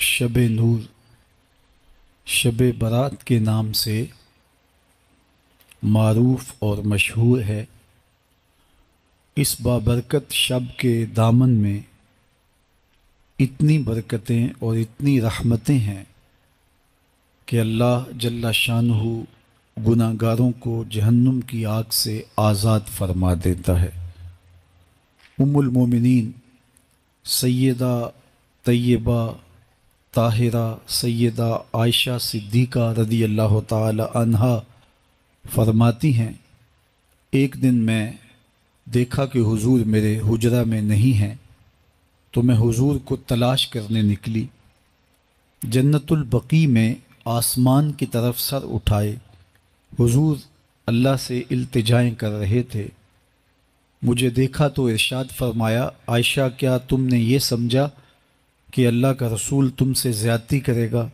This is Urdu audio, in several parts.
شب نور شب برات کے نام سے معروف اور مشہور ہے۔ اس بابرکت شب کے دامن میں اتنی برکتیں اور اتنی رحمتیں ہیں کہ اللہ جل شانہ گناہ گاروں کو جہنم کی آگ سے آزاد فرما دیتا ہے۔ ام المومنین سیدہ طیبہ طاہرہ سیدہ عائشہ صدیقہ رضی اللہ تعالی عنہا فرماتی ہیں، ایک دن میں دیکھا کہ حضور میرے حجرہ میں نہیں ہیں، تو میں حضور کو تلاش کرنے نکلی۔ جنت البقیع میں آسمان کی طرف سر اٹھائے حضور اللہ سے التجائیں کر رہے تھے۔ مجھے دیکھا تو ارشاد فرمایا، عائشہ کیا تم نے یہ سمجھا کہ اللہ کا رسول تم سے زیادتی کرے گا؟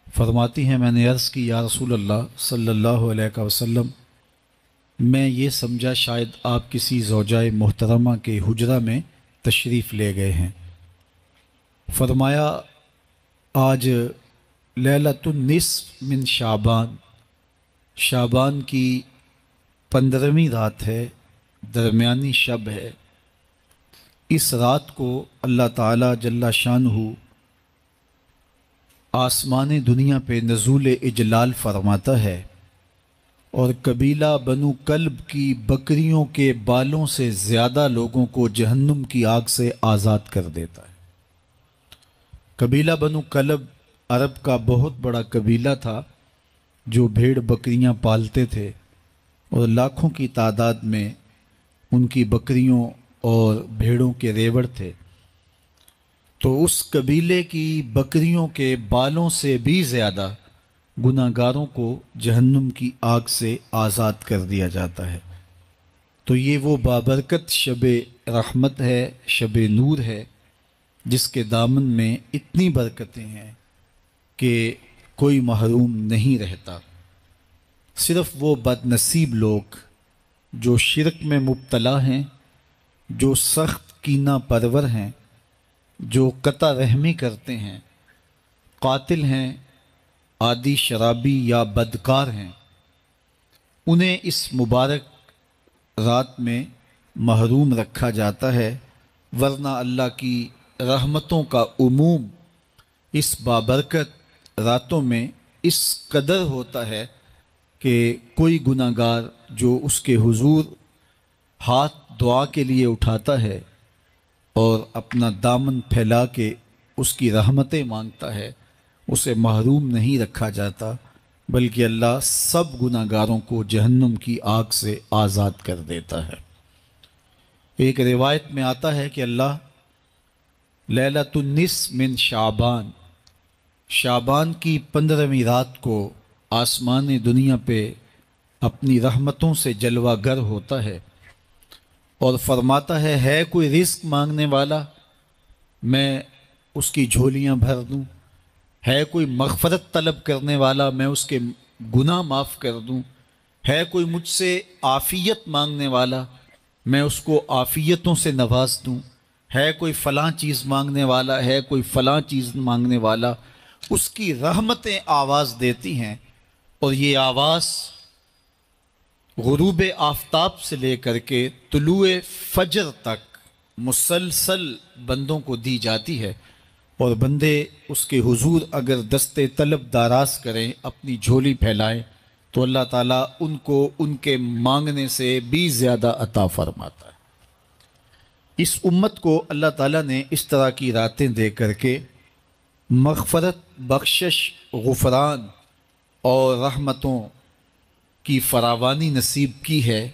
فرماتی ہیں میں نے عرض کی، یا رسول اللہ صلی اللہ علیہ وسلم، میں یہ سمجھا شاید آپ کسی زوجائے محترمہ کے حجرہ میں تشریف لے گئے ہیں۔ فرمایا آج لیلۃ النصف من شعبان، شعبان کی 15ویں رات ہے، درمیانی شب ہے۔ اس رات کو اللہ تعالی جل شانہ آسمان دنیا پہ نزول اجلال فرماتا ہے اور قبیلہ بنو کلب کی بکریوں کے بالوں سے زیادہ لوگوں کو جہنم کی آگ سے آزاد کر دیتا ہے۔ قبیلہ بنو کلب عرب کا بہت بڑا قبیلہ تھا جو بھیڑ بکریاں پالتے تھے اور لاکھوں کی تعداد میں ان کی بکریوں اور بھیڑوں کے ریوڑ تھے۔ تو اس قبیلے کی بکریوں کے بالوں سے بھی زیادہ گناہ گاروں کو جہنم کی آگ سے آزاد کر دیا جاتا ہے۔ تو یہ وہ بابرکت شب رحمت ہے، شب نور ہے، جس کے دامن میں اتنی برکتیں ہیں کہ کوئی محروم نہیں رہتا۔ صرف وہ بد نصیب لوگ جو شرک میں مبتلا ہیں، جو سخت کینہ پرور ہیں، جو قطع رحمی کرتے ہیں، قاتل ہیں، عادی شرابی یا بدکار ہیں، انہیں اس مبارک رات میں محروم رکھا جاتا ہے، ورنہ اللہ کی رحمتوں کا عموم اس بابرکت راتوں میں اس قدر ہوتا ہے کہ کوئی گناہ گار جو اس کے حضور ہاتھ دعا کے لیے اٹھاتا ہے اور اپنا دامن پھیلا کے اس کی رحمتیں مانگتا ہے، اسے محروم نہیں رکھا جاتا، بلکہ اللہ سب گناہ گاروں کو جہنم کی آگ سے آزاد کر دیتا ہے۔ ایک روایت میں آتا ہے کہ اللہ لیلۃ النصف من شعبان، شعبان کی 15ویں رات کو آسمان دنیا پہ اپنی رحمتوں سے جلوہ گر ہوتا ہے اور فرماتا ہے کوئی رزق مانگنے والا، میں اس کی جھولیاں بھر دوں، ہے کوئی مغفرت طلب کرنے والا، میں اس کے گناہ معاف کر دوں، ہے کوئی مجھ سے عافیت مانگنے والا، میں اس کو عافیتوں سے نواز دوں، ہے کوئی فلاں چیز مانگنے والا، ہے کوئی فلاں چیز مانگنے والا، اس کی رحمتیں آواز دیتی ہیں، اور یہ آواز غروب آفتاب سے لے کر کے طلوع فجر تک مسلسل بندوں کو دی جاتی ہے، اور بندے اس کے حضور اگر دست طلب دراز کریں، اپنی جھولی پھیلائیں، تو اللہ تعالیٰ ان کو ان کے مانگنے سے بھی زیادہ عطا فرماتا ہے۔ اس امت کو اللہ تعالیٰ نے اس طرح کی راتیں دے کر کے مغفرت، بخشش، غفران اور رحمتوں کی فراوانی نصیب کی ہے۔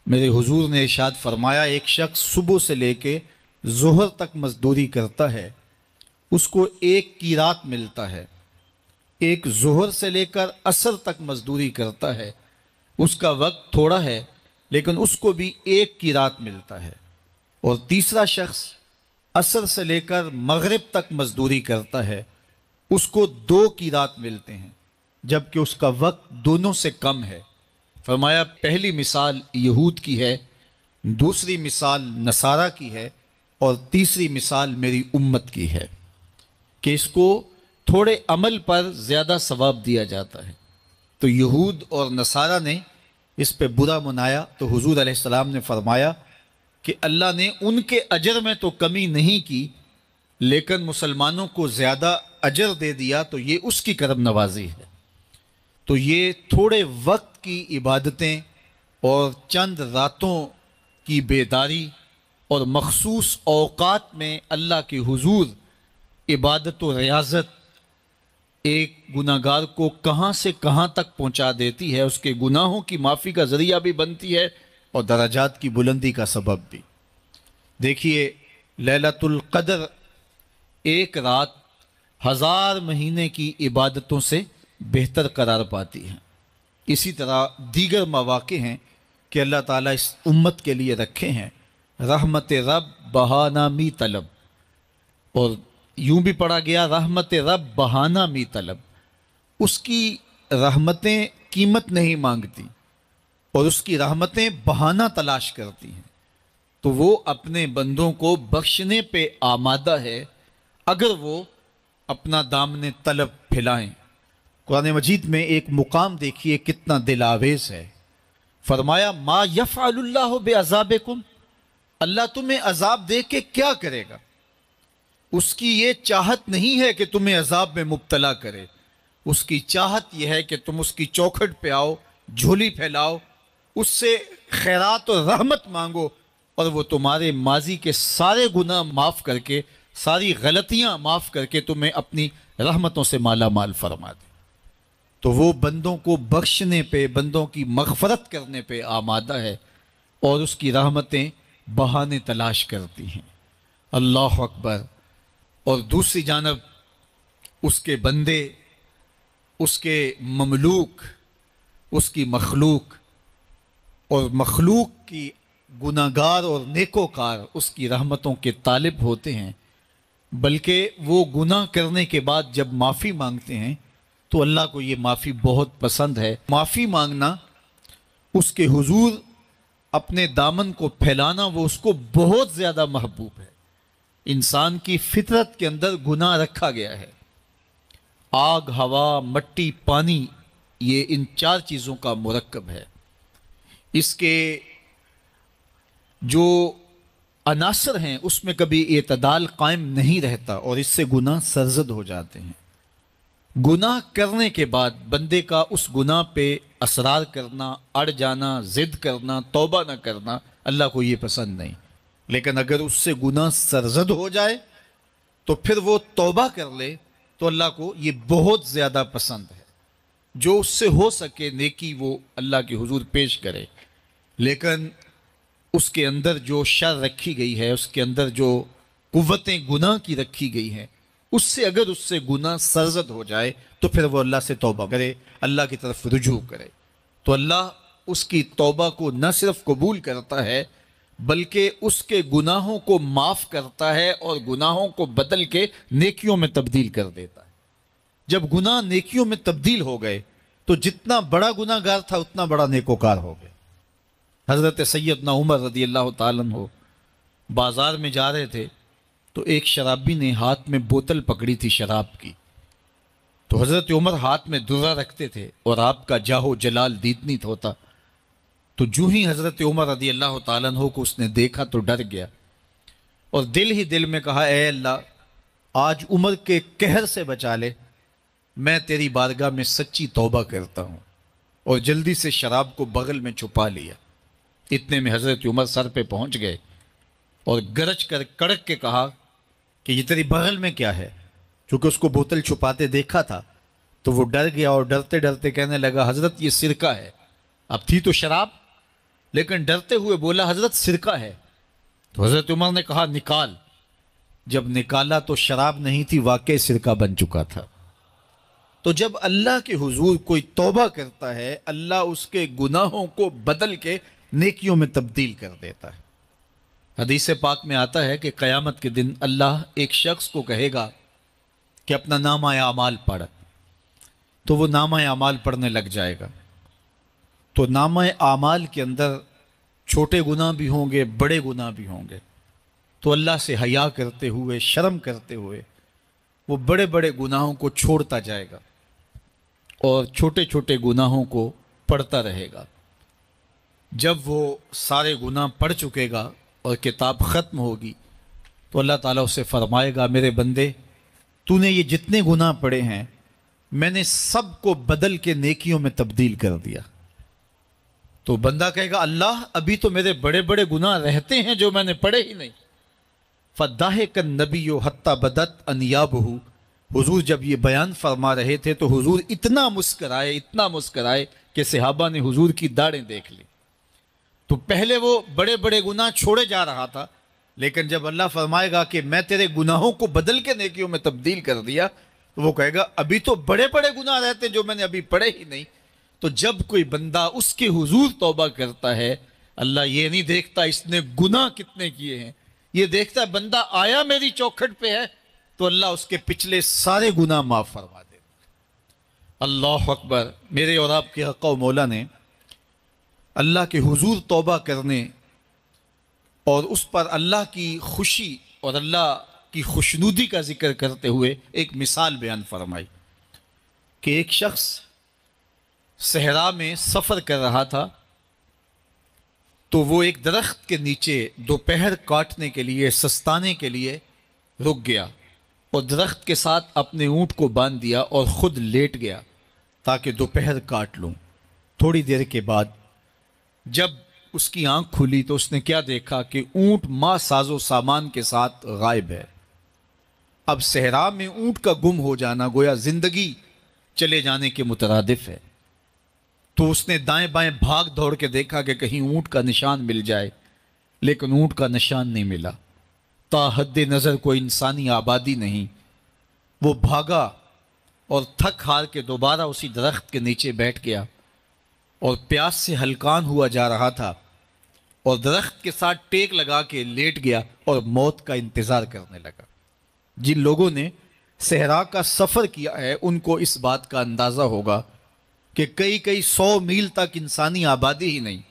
میرے حضور نے ارشاد فرمایا، ایک شخص صبح سے لے کے ظہر تک مزدوری کرتا ہے، اس کو ایک کی رات ملتا ہے۔ ایک ظہر سے لے کر عصر تک مزدوری کرتا ہے، اس کا وقت تھوڑا ہے لیکن اس کو بھی ایک کی رات ملتا ہے۔ اور تیسرا شخص عصر سے لے کر مغرب تک مزدوری کرتا ہے، اس کو 2 کی رات ملتے ہیں، جبکہ اس کا وقت دونوں سے کم ہے۔ فرمایا پہلی مثال یہود کی ہے، دوسری مثال نصارہ کی ہے، اور تیسری مثال میری امت کی ہے۔ کہ اس کو تھوڑے عمل پر زیادہ ثواب دیا جاتا ہے۔ تو یہود اور نصارہ نے اس پہ برا منایا، تو حضور علیہ السلام نے فرمایا کہ اللہ نے ان کے اجر میں تو کمی نہیں کی، لیکن مسلمانوں کو زیادہ اجر دے دیا، تو یہ اس کی کرم نوازی ہے۔ تو یہ تھوڑے وقت کی عبادتیں اور چند راتوں کی بیداری اور مخصوص اوقات میں اللہ کے حضور عبادت و ریاضت ایک گناہ گار کو کہاں سے کہاں تک پہنچا دیتی ہے، اس کے گناہوں کی معافی کا ذریعہ بھی بنتی ہے اور درجات کی بلندی کا سبب بھی۔ دیکھیے، لیلۃ القدر ایک رات 1000 مہینے کی عبادتوں سے بہتر قرار پاتی ہے۔ اسی طرح دیگر مواقع ہیں کہ اللہ تعالیٰ اس امت کے لیے رکھے ہیں، رحمت رب بہانہ می طلب، اور یوں بھی پڑھا گیا رحمت رب بہانہ می طلب۔ اس کی رحمتیں قیمت نہیں مانگتی اور اس کی رحمتیں بہانہ تلاش کرتی ہیں، تو وہ اپنے بندوں کو بخشنے پہ آمادہ ہے اگر وہ اپنا دامن طلب پھیلائیں۔ قرآن مجید میں ایک مقام دیکھیے کتنا دل آویز ہے، فرمایا ما یفعل اللہ بعذابکم، اللہ تمہیں عذاب دے کے کیا کرے گا؟ اس کی یہ چاہت نہیں ہے کہ تمہیں عذاب میں مبتلا کرے، اس کی چاہت یہ ہے کہ تم اس کی چوکھٹ پہ آؤ، جھولی پھیلاؤ، اس سے خیرات اور رحمت مانگو، اور وہ تمہارے ماضی کے سارے گناہ معاف کر کے، ساری غلطیاں معاف کر کے تمہیں اپنی رحمتوں سے مالا مال فرما دے۔ تو وہ بندوں کو بخشنے پہ، بندوں کی مغفرت کرنے پہ آمادہ ہے اور اس کی رحمتیں بہانے تلاش کرتی ہیں۔ اللہ اکبر۔ اور دوسری جانب اس کے بندے، اس کے مملوک، اس کی مخلوق، اور مخلوق کی گناہ گار اور نیکوکار اس کی رحمتوں کے طالب ہوتے ہیں، بلکہ وہ گناہ کرنے کے بعد جب معافی مانگتے ہیں تو اللہ کو یہ معافی بہت پسند ہے۔ معافی مانگنا، اس کے حضور اپنے دامن کو پھیلانا، وہ اس کو بہت زیادہ محبوب ہے۔ انسان کی فطرت کے اندر گناہ رکھا گیا ہے۔ آگ، ہوا، مٹی، پانی، یہ ان 4 چیزوں کا مرکب ہے۔ اس کے جو عناصر ہیں اس میں کبھی اعتدال قائم نہیں رہتا اور اس سے گناہ سرزد ہو جاتے ہیں۔ گناہ کرنے کے بعد بندے کا اس گناہ پہ اصرار کرنا، اڑ جانا، ضد کرنا، توبہ نہ کرنا، اللہ کو یہ پسند نہیں۔ لیکن اگر اس سے گناہ سرزد ہو جائے تو پھر وہ توبہ کر لے تو اللہ کو یہ بہت زیادہ پسند ہے۔ جو اس سے ہو سکے نیکی وہ اللہ کے حضور پیش کرے، لیکن اس کے اندر جو شر رکھی گئی ہے، اس کے اندر جو قوتیں گناہ کی رکھی گئی ہیں، اس سے اگر اس سے گناہ سرزد ہو جائے تو پھر وہ اللہ سے توبہ کرے، اللہ کی طرف رجوع کرے، تو اللہ اس کی توبہ کو نہ صرف قبول کرتا ہے بلکہ اس کے گناہوں کو معاف کرتا ہے اور گناہوں کو بدل کے نیکیوں میں تبدیل کر دیتا ہے۔ جب گناہ نیکیوں میں تبدیل ہو گئے تو جتنا بڑا گناہ گار تھا اتنا بڑا نیکوکار ہو گئے۔ حضرت سیدنا عمر رضی اللہ تعالیٰ عنہ بازار میں جا رہے تھے تو ایک شرابی نے ہاتھ میں بوتل پکڑی تھی شراب کی، تو حضرت عمر ہاتھ میں درہ رکھتے تھے اور آپ کا جاہ و جلال دیتنیت ہوتا، تو جو ہی حضرت عمر رضی اللہ تعالیٰ عنہ کو اس نے دیکھا تو ڈر گیا اور دل ہی دل میں کہا، اے اللہ آج عمر کے قہر سے بچا لے، میں تیری بارگاہ میں سچی توبہ کرتا ہوں، اور جلدی سے شراب کو بغل میں چھپا لیا۔ اتنے میں حضرت عمر سر پہ پہنچ گئے اور گرج کر کڑک کے کہا کہ یہ تیری بغل میں کیا ہے؟ چونکہ اس کو بوتل چھپاتے دیکھا تھا تو وہ ڈر گیا اور ڈرتے ڈرتے کہنے لگا، حضرت یہ سرکہ ہے۔ اب تھی تو شراب، لیکن ڈرتے ہوئے بولا، حضرت سرکہ ہے۔ تو حضرت عمر نے کہا، نکال۔ جب نکالا تو شراب نہیں تھی، واقعی سرکہ بن چکا تھا۔ تو جب اللہ کے حضور کوئی توبہ کرتا ہے، اللہ اس کے گناہوں کو بدل کے نیکیوں میں تبدیل کر دیتا ہے۔ حدیث پاک میں آتا ہے کہ قیامت کے دن اللہ ایک شخص کو کہے گا کہ اپنا نامہ اعمال پڑھ، تو وہ نامہ اعمال پڑھنے لگ جائے گا۔ تو نامہ اعمال کے اندر چھوٹے گناہ بھی ہوں گے، بڑے گناہ بھی ہوں گے، تو اللہ سے حیا کرتے ہوئے، شرم کرتے ہوئے وہ بڑے بڑے گناہوں کو چھوڑتا جائے گا اور چھوٹے چھوٹے گناہوں کو پڑھتا رہے گا۔ جب وہ سارے گناہ پڑھ چکے گا اور کتاب ختم ہوگی تو اللہ تعالیٰ اسے فرمائے گا، میرے بندے تو نے یہ جتنے گناہ پڑھے ہیں میں نے سب کو بدل کے نیکیوں میں تبدیل کر دیا۔ تو بندہ کہے گا، اللہ ابھی تو میرے بڑے بڑے گناہ رہتے ہیں جو میں نے پڑھے ہی نہیں۔ فَضَحِكَ النَّبِيُّ حَتَّى بَدَتْ أَنْيَابُهُ، حضور جب یہ بیان فرما رہے تھے تو حضور اتنا مسکرائے کہ صحابہ نے حضور کی داڑھیں دیکھ لی۔ تو پہلے وہ بڑے بڑے گناہ چھوڑے جا رہا تھا، لیکن جب اللہ فرمائے گا کہ میں تیرے گناہوں کو بدل کے نیکیوں میں تبدیل کر دیا، تو وہ کہے گا ابھی تو بڑے بڑے گناہ رہتے ہیں جو میں نے ابھی پڑھے ہی نہیں۔ تو جب کوئی بندہ اس کے حضور توبہ کرتا ہے، اللہ یہ نہیں دیکھتا اس نے گناہ کتنے کیے ہیں، یہ دیکھتا ہے بندہ آیا میری چوکھٹ پہ ہے تو اللہ اس کے پچھلے سارے گناہ معاف فرما دے۔ اللہ اکبر۔ میرے اور آپ کے حق و مولا نے اللہ کے حضور توبہ کرنے اور اس پر اللہ کی خوشی اور اللہ کی خوشنودی کا ذکر کرتے ہوئے ایک مثال بیان فرمائی کہ ایک شخص صحرا میں سفر کر رہا تھا تو وہ ایک درخت کے نیچے دوپہر کاٹنے کے لیے، سستانے کے لیے رک گیا اور درخت کے ساتھ اپنے اونٹ کو باندھ دیا اور خود لیٹ گیا تاکہ دوپہر کاٹ لوں۔ تھوڑی دیر کے بعد جب اس کی آنکھ کھلی تو اس نے کیا دیکھا کہ اونٹ ماں ساز و سامان کے ساتھ غائب ہے۔ اب صحرا میں اونٹ کا گم ہو جانا گویا زندگی چلے جانے کے مترادف ہے۔ تو اس نے دائیں بائیں بھاگ دوڑ کے دیکھا کہ کہیں اونٹ کا نشان مل جائے، لیکن اونٹ کا نشان نہیں ملا۔ تا حد نظر کوئی انسانی آبادی نہیں۔ وہ بھاگا اور تھک ہار کے دوبارہ اسی درخت کے نیچے بیٹھ گیا اور پیاس سے ہلکان ہوا جا رہا تھا اور درخت کے ساتھ ٹیک لگا کے لیٹ گیا اور موت کا انتظار کرنے لگا۔ جن لوگوں نے صحرا کا سفر کیا ہے ان کو اس بات کا اندازہ ہوگا کہ کئی 100 میل تک انسانی آبادی ہی نہیں،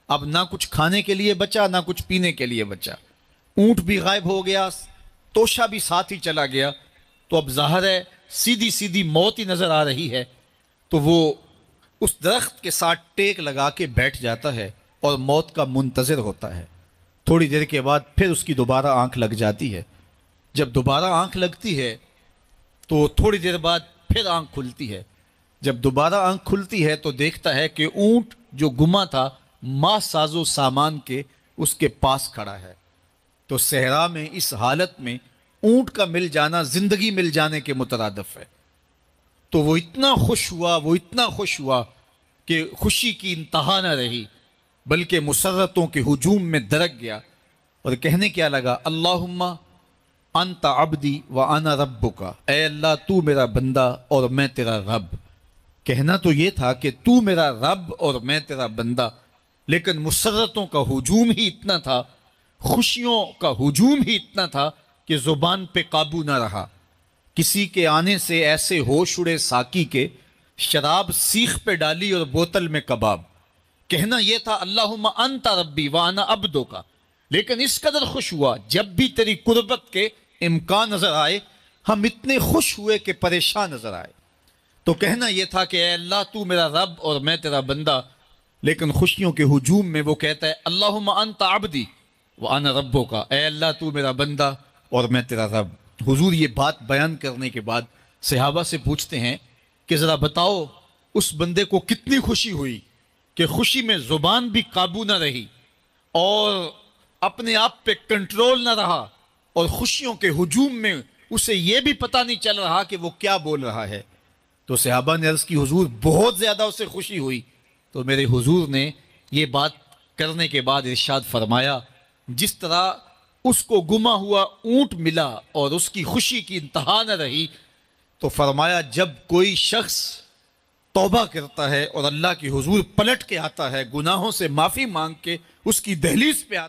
اب نہ کچھ کھانے کے لیے بچا نہ کچھ پینے کے لیے بچا، اونٹ بھی غائب ہو گیا، توشا بھی ساتھ ہی چلا گیا، تو اب ظاہر ہے سیدھی موت ہی نظر آ رہی ہے۔ تو وہ اس درخت کے ساتھ ٹیک لگا کے بیٹھ جاتا ہے اور موت کا منتظر ہوتا ہے۔ تھوڑی دیر کے بعد پھر اس کی دوبارہ آنکھ لگ جاتی ہے۔ جب دوبارہ آنکھ لگتی ہے تو تھوڑی دیر بعد پھر آنکھ کھلتی ہے۔ جب دوبارہ آنکھ کھلتی ہے تو دیکھتا ہے کہ اونٹ جو گما تھا ماں ساز و سامان کے اس کے پاس کھڑا ہے۔ تو صحرا میں اس حالت میں اونٹ کا مل جانا زندگی مل جانے کے مترادف ہے۔ تو وہ اتنا خوش ہوا کہ خوشی کی انتہا نہ رہی، بلکہ مسرتوں کے ہجوم میں درک گیا اور کہنے کیا لگا، اللہم انت عبدی وانا ربک، اے اللہ تو میرا بندہ اور میں تیرا رب۔ کہنا تو یہ تھا کہ تو میرا رب اور میں تیرا بندہ، لیکن مسرتوں کا ہجوم ہی اتنا تھا، خوشیوں کا ہجوم ہی اتنا تھا کہ زبان پہ قابو نہ رہا۔ کسی کے آنے سے ایسے ہوش اڑے ساقی کے، شراب سیخ پہ ڈالی اور بوتل میں کباب۔ کہنا یہ تھا اللہم انت ربی وانا عبدک، لیکن اس قدر خوش ہوا جب بھی تیری قربت کے امکان نظر آئے ہم اتنے خوش ہوئے کہ پریشان نظر آئے۔ تو کہنا یہ تھا کہ اے اللہ تو میرا رب اور میں تیرا بندہ، لیکن خوشیوں کے ہجوم میں وہ کہتا ہے اللہم انت عبدی وانا ربک، اے اللہ تو میرا بندہ اور میں تیرا رب۔ حضور یہ بات بیان کرنے کے بعد صحابہ سے پوچھتے ہیں کہ ذرا بتاؤ اس بندے کو کتنی خوشی ہوئی کہ خوشی میں زبان بھی قابو نہ رہی اور اپنے آپ پہ کنٹرول نہ رہا، اور خوشیوں کے ہجوم میں اسے یہ بھی پتہ نہیں چل رہا کہ وہ کیا بول رہا ہے۔ تو صحابہ نے عرض کی حضور بہت زیادہ اسے خوشی ہوئی۔ تو میرے حضور نے یہ بات کرنے کے بعد ارشاد فرمایا، جس طرح اس کو گما ہوا اونٹ ملا اور اس کی خوشی کی انتہا نہ رہی، تو فرمایا جب کوئی شخص توبہ کرتا ہے اور اللہ کی حضور پلٹ کے آتا ہے، گناہوں سے معافی مانگ کے اس کی دہلیز پہ آتا ہے،